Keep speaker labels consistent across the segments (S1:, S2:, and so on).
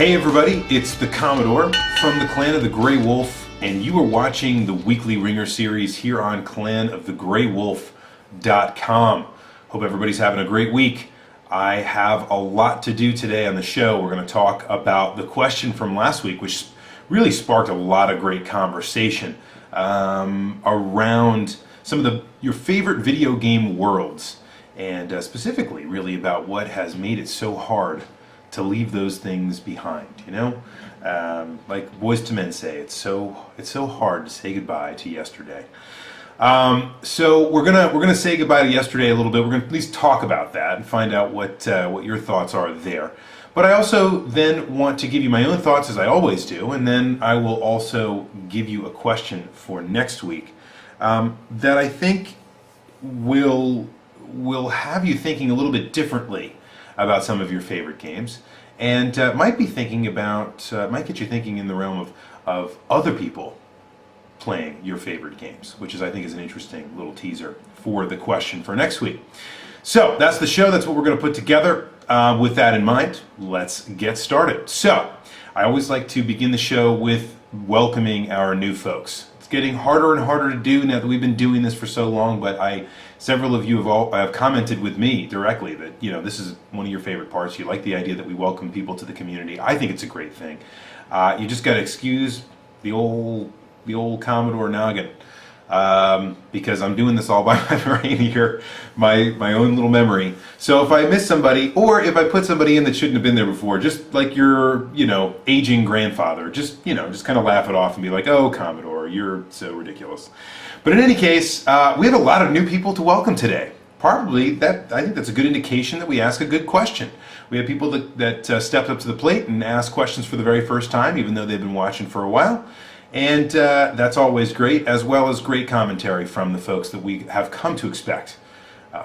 S1: Hey everybody, it's the Commodore from the Clan of the Grey Wolf, and you are watching the weekly Wringer series here on clanofthegraywolf.com. Hope everybody's having a great week. I have a lot to do today on the show. We're going to talk about the question from last week, which really sparked a lot of great conversation around some of your favorite video game worlds, and specifically really about what has made it so hard to leave those things behind, you know? Like Boys to Men say, it's so hard to say goodbye to yesterday. So we're gonna say goodbye to yesterday a little bit. We're gonna at least talk about that and find out what your thoughts are there. But I also then want to give you my own thoughts, as I always do, and then I will also give you a question for next week that I think will have you thinking a little bit differently about some of your favorite games, and might get you thinking in the realm of other people playing your favorite games, which I think is an interesting little teaser for the question for next week. So that's the show. That's what we're going to put together. With that in mind, let's get started. So I always like to begin the show with welcoming our new folks. It's getting harder and harder to do now that we've been doing this for so long, but several of you have commented with me directly that, you know, this is one of your favorite parts. You like the idea that we welcome people to the community. I think it's a great thing. You just got to excuse the old Commodore noggin, because I'm doing this all by my brain here, my own little memory. So if I miss somebody, or if I put somebody in that shouldn't have been there before, just like your, aging grandfather, just kind of laugh it off and be like, "Oh, Commodore, you're so ridiculous." But in any case, we have a lot of new people to welcome today. Probably I think that's a good indication that we ask a good question. We have people that stepped up to the plate and asked questions for the very first time, even though they've been watching for a while. And that's always great, as well as great commentary from the folks that we have come to expect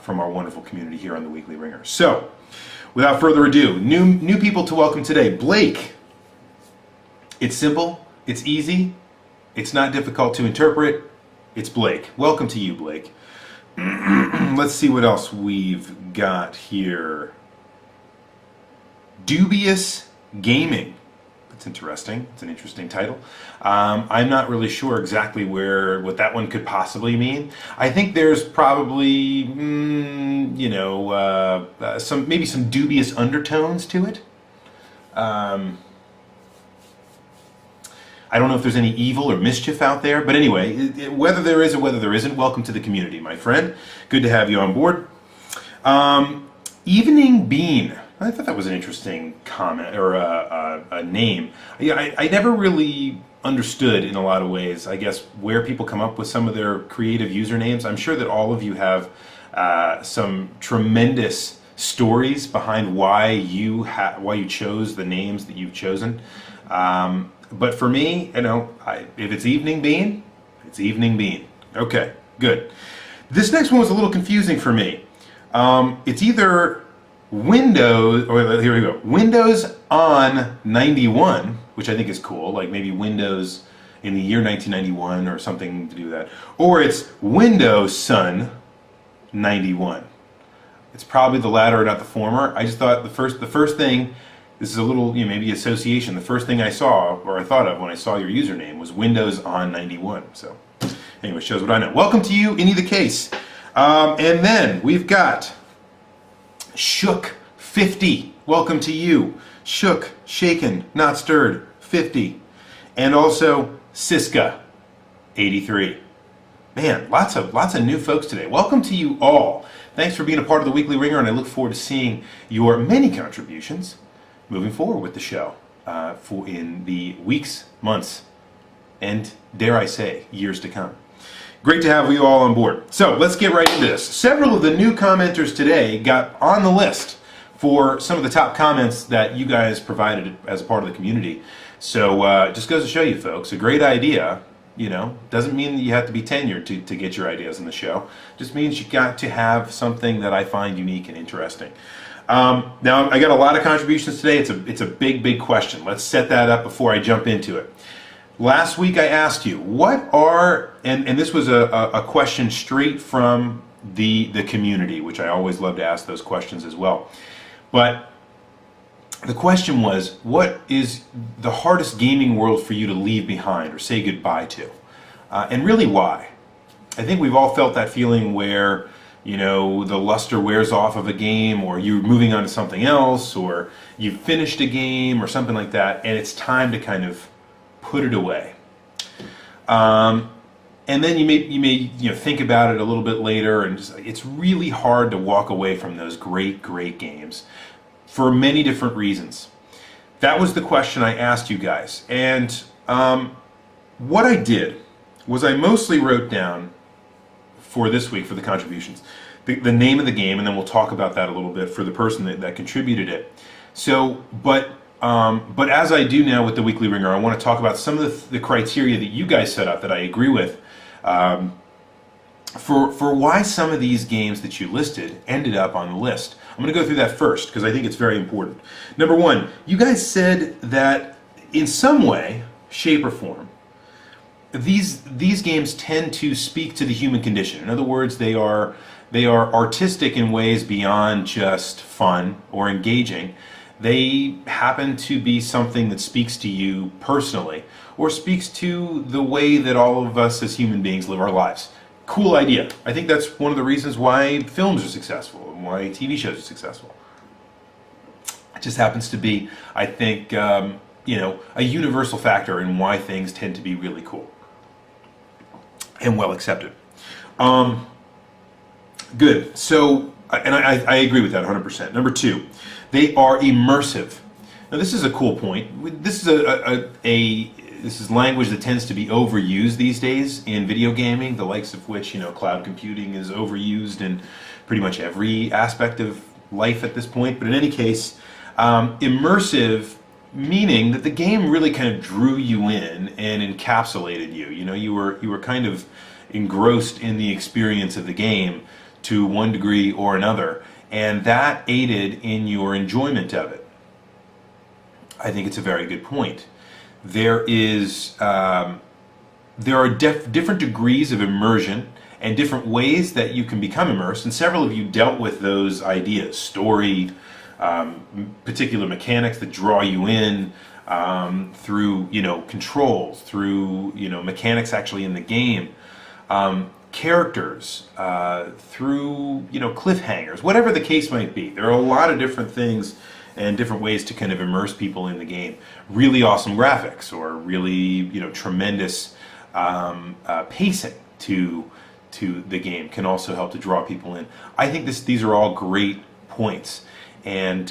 S1: from our wonderful community here on the Weekly Wringer. So, without further ado, new people to welcome today. Blake. It's simple, it's easy, it's not difficult to interpret. It's Blake. Welcome to you, Blake. Let's see what else we've got here. Dubious Gaming. That's interesting. It's an interesting title. I'm not really sure exactly what that one could possibly mean. I think there's probably, maybe some dubious undertones to it. I don't know if there's any evil or mischief out there, but anyway, whether there is or whether there isn't, welcome to the community, my friend. Good to have you on board. Evening Bean. I thought that was an interesting comment, or a name. I never really understood, in a lot of ways, I guess, where people come up with some of their creative usernames. I'm sure that all of you have some tremendous stories behind why you chose the names that you've chosen. But for me, if it's Evening Bean, it's Evening Bean. Okay, good. This next one was a little confusing for me. It's either Windows, or here we go, Windows on 91, which I think is cool, like maybe Windows in the year 1991 or something to do with that, or it's Windows Sun 91. It's probably the latter, not the former. I just thought the first thing, this is a little, maybe association. The first thing I saw, or I thought of when I saw your username, was Windows on 91. So, anyway, shows what I know. Welcome to you, any the case. And then we've got Shook 50. Welcome to you. Shook, shaken, not stirred, 50. And also Siska 83. Man, lots of new folks today. Welcome to you all. Thanks for being a part of the Weekly Wringer, and I look forward to seeing your many contributions moving forward with the show in the weeks, months, and dare I say, years to come. Great to have you all on board. So let's get right into this. Several of the new commenters today got on the list for some of the top comments that you guys provided as a part of the community. So it just goes to show you folks, a great idea, doesn't mean that you have to be tenured to get your ideas on the show. Just means you got to have something that I find unique and interesting. Now, I got a lot of contributions today. It's a big question. Let's set that up before I jump into it. Last week I asked you, and this was a question straight from the community, which I always love to ask those questions as well. But the question was, what is the hardest gaming world for you to leave behind or say goodbye to? And really why? I think we've all felt that feeling where, you know, the luster wears off of a game, or you're moving on to something else, or you've finished a game or something like that, and it's time to kind of put it away. And then you may think about it a little bit later, and it's really hard to walk away from those great games for many different reasons. That was the question I asked you guys, and what I did was I mostly wrote down for this week, for the contributions, the name of the game, and then we'll talk about that a little bit for the person that contributed it. So, but as I do now with the Weekly Wringer, I want to talk about some of the criteria that you guys set up that I agree with, for why some of these games that you listed ended up on the list. I'm going to go through that first because I think it's very important. Number one, you guys said that in some way, shape, or form, these games tend to speak to the human condition. In other words, they are artistic in ways beyond just fun or engaging. They happen to be something that speaks to you personally, or speaks to the way that all of us as human beings live our lives. Cool idea. I think that's one of the reasons why films are successful and why TV shows are successful. It just happens to be, I think, a universal factor in why things tend to be really cool and well accepted. Good. So, and I agree with that 100%. Number two, they are immersive. Now, this is a cool point. This is this is language that tends to be overused these days in video gaming, the likes of which, cloud computing is overused in pretty much every aspect of life at this point. But in any case, immersive, meaning that the game really kind of drew you in and encapsulated you. You were kind of engrossed in the experience of the game to one degree or another, and that aided in your enjoyment of it. I think it's a very good point. There are different degrees of immersion and different ways that you can become immersed, and several of you dealt with those ideas: story, particular mechanics that draw you in, through controls, through mechanics actually in the game, characters, through cliffhangers, whatever the case might be. There are a lot of different things and different ways to kind of immerse people in the game. Really awesome graphics, or really tremendous pacing to the game can also help to draw people in. I think these are all great points, and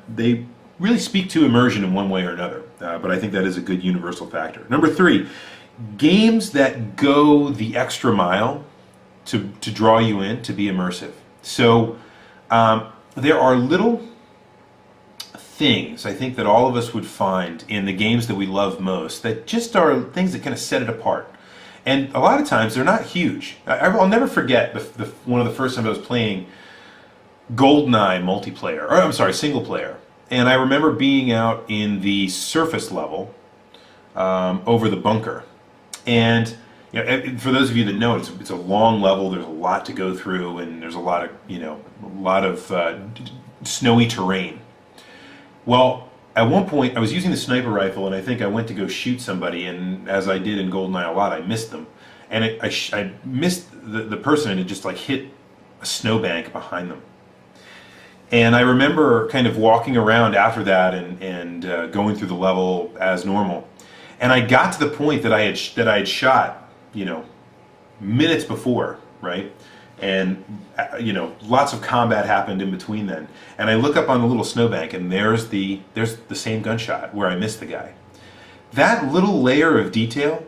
S1: they really speak to immersion in one way or another. But I think that is a good universal factor. Number three, games that go the extra mile to draw you in, to be immersive. So there are little things I think that all of us would find in the games that we love most that just are things that kind of set it apart. And a lot of times they're not huge. I'll never forget one of the first times I was playing GoldenEye multiplayer, or I'm sorry, single player. And I remember being out in the surface level over the bunker. And for those of you that know, it's a long level. There's a lot to go through, and there's a lot of snowy terrain. Well, at one point I was using the sniper rifle, and I think I went to go shoot somebody, and as I did in GoldenEye a lot, I missed them, and I missed the person, and it just like hit a snowbank behind them. And I remember kind of walking around after that and going through the level as normal. And I got to the point that I had shot, minutes before, right? And lots of combat happened in between then. And I look up on the little snowbank, and there's the same gunshot where I missed the guy. That little layer of detail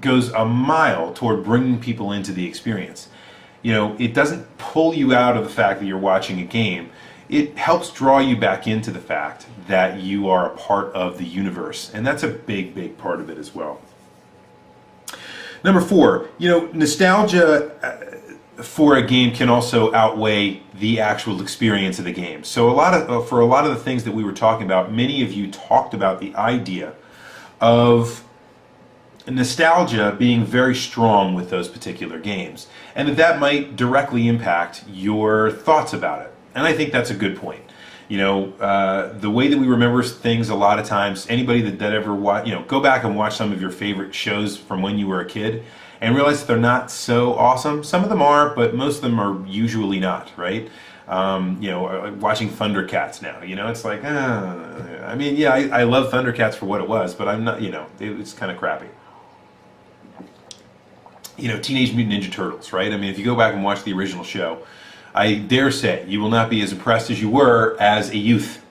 S1: goes a mile toward bringing people into the experience. It doesn't pull you out of the fact that you're watching a game. It helps draw you back into the fact that you are a part of the universe, and that's a big part of it as well. Number four, nostalgia for a game can also outweigh the actual experience of the game. So for a lot of the things that we were talking about, many of you talked about the idea of nostalgia being very strong with those particular games, and that might directly impact your thoughts about it. And I think that's a good point. The way that we remember things a lot of times, anybody that ever watch, go back and watch some of your favorite shows from when you were a kid and realize that they're not so awesome. Some of them are, but most of them are usually not, right? Watching Thundercats now, it's like, I love Thundercats for what it was, but I'm not, it's kind of crappy. Teenage Mutant Ninja Turtles, right? I mean, if you go back and watch the original show, I dare say you will not be as impressed as you were as a youth.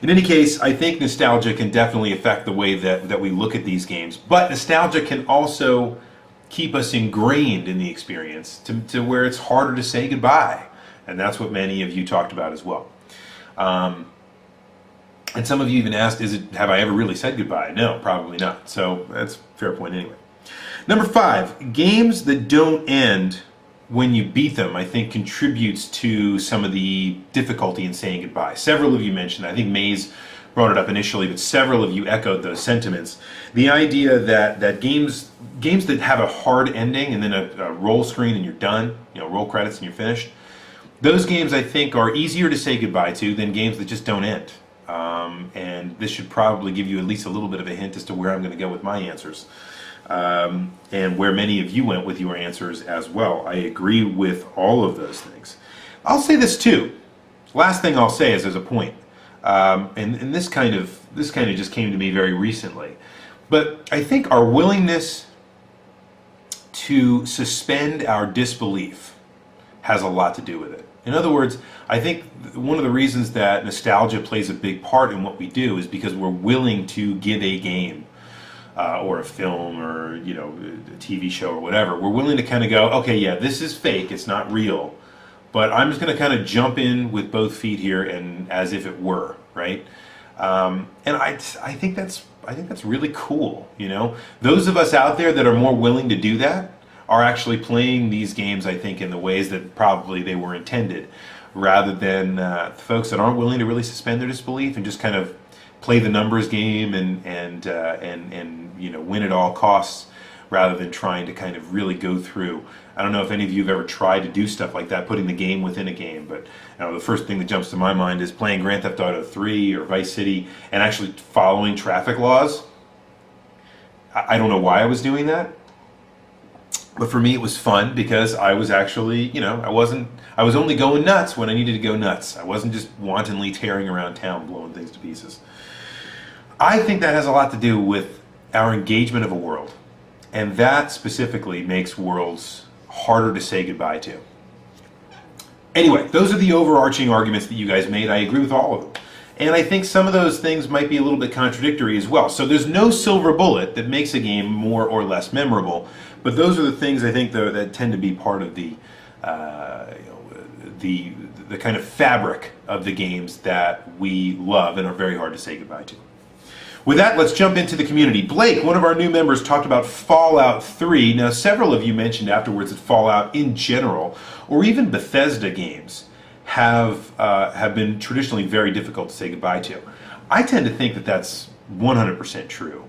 S1: In any case, I think nostalgia can definitely affect the way that we look at these games, but nostalgia can also keep us ingrained in the experience to where it's harder to say goodbye. And that's what many of you talked about as well. And some of you even asked, have I ever really said goodbye? No, probably not. So that's a fair point anyway. Number 5, games that don't end when you beat them, I think, contributes to some of the difficulty in saying goodbye. Several of you mentioned, I think Maze brought it up initially, but several of you echoed those sentiments. The idea that games that have a hard ending and then a roll screen and you're done, roll credits and you're finished, those games I think are easier to say goodbye to than games that just don't end. And this should probably give you at least a little bit of a hint as to where I'm going to go with my answers. And where many of you went with your answers as well. I agree with all of those things. I'll say this too. Last thing I'll say is as a point, and this kind of just came to me very recently, but I think our willingness to suspend our disbelief has a lot to do with it. In other words, I think one of the reasons that nostalgia plays a big part in what we do is because we're willing to give a game or a film or a TV show or whatever. We're willing to kind of go, okay, yeah, this is fake, it's not real, but I'm just going to kind of jump in with both feet here and as if it were, right? And I think that's really cool. Those of us out there that are more willing to do that are actually playing these games, I think, in the ways that probably they were intended, rather than folks that aren't willing to really suspend their disbelief and just kind of play the numbers game and win at all costs, rather than trying to kind of really go through. I don't know if any of you have ever tried to do stuff like that, putting the game within a game, but the first thing that jumps to my mind is playing Grand Theft Auto 3 or Vice City and actually following traffic laws. I don't know why I was doing that, but for me it was fun because I was actually, I was only going nuts when I needed to go nuts. I wasn't just wantonly tearing around town blowing things to pieces. I think that has a lot to do with our engagement of a world, and that specifically makes worlds harder to say goodbye to. Anyway, those are the overarching arguments that you guys made. I agree with all of them. And I think some of those things might be a little bit contradictory as well. So there's no silver bullet that makes a game more or less memorable, but those are the things I think that tend to be part of the kind of fabric of the games that we love and are very hard to say goodbye to. With that, let's jump into the community. Blake, one of our new members, talked about Fallout 3. Now, several of you mentioned afterwards that Fallout in general, or even Bethesda games, have been traditionally very difficult to say goodbye to. I tend to think that that's 100% true.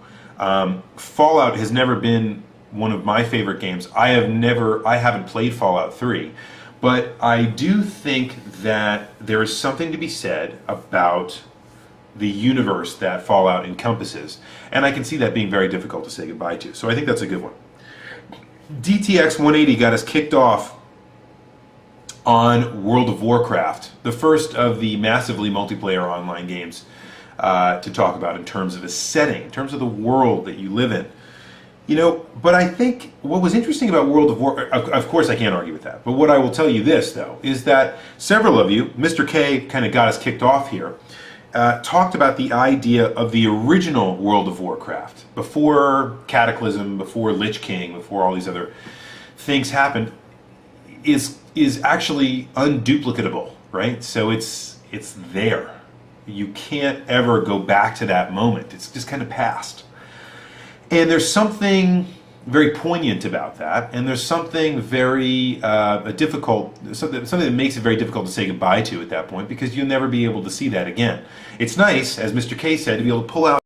S1: Fallout has never been one of my favorite games. I haven't played Fallout 3, but I do think that there is something to be said about the universe that Fallout encompasses, and I can see that being very difficult to say goodbye to. So I think that's a good one. DTX 180 got us kicked off on World of Warcraft, the first of the massively multiplayer online games to talk about in terms of a setting, in terms of the world that you live in. But I think what was interesting about World of Warcraft, of course I can't argue with that, but what I will tell you this, though, is that several of you, Mr. K kind of got us kicked off here, talked about the idea of the original World of Warcraft, before Cataclysm, before Lich King, before all these other things happened, is actually unduplicatable, right? So it's there. You can't ever go back to that moment. It's just kind of past. And there's something very poignant about that, and there's something very difficult, something that makes it very difficult to say goodbye to at that point, because you'll never be able to see that again. It's nice, as Mr. K said, to be able to pull out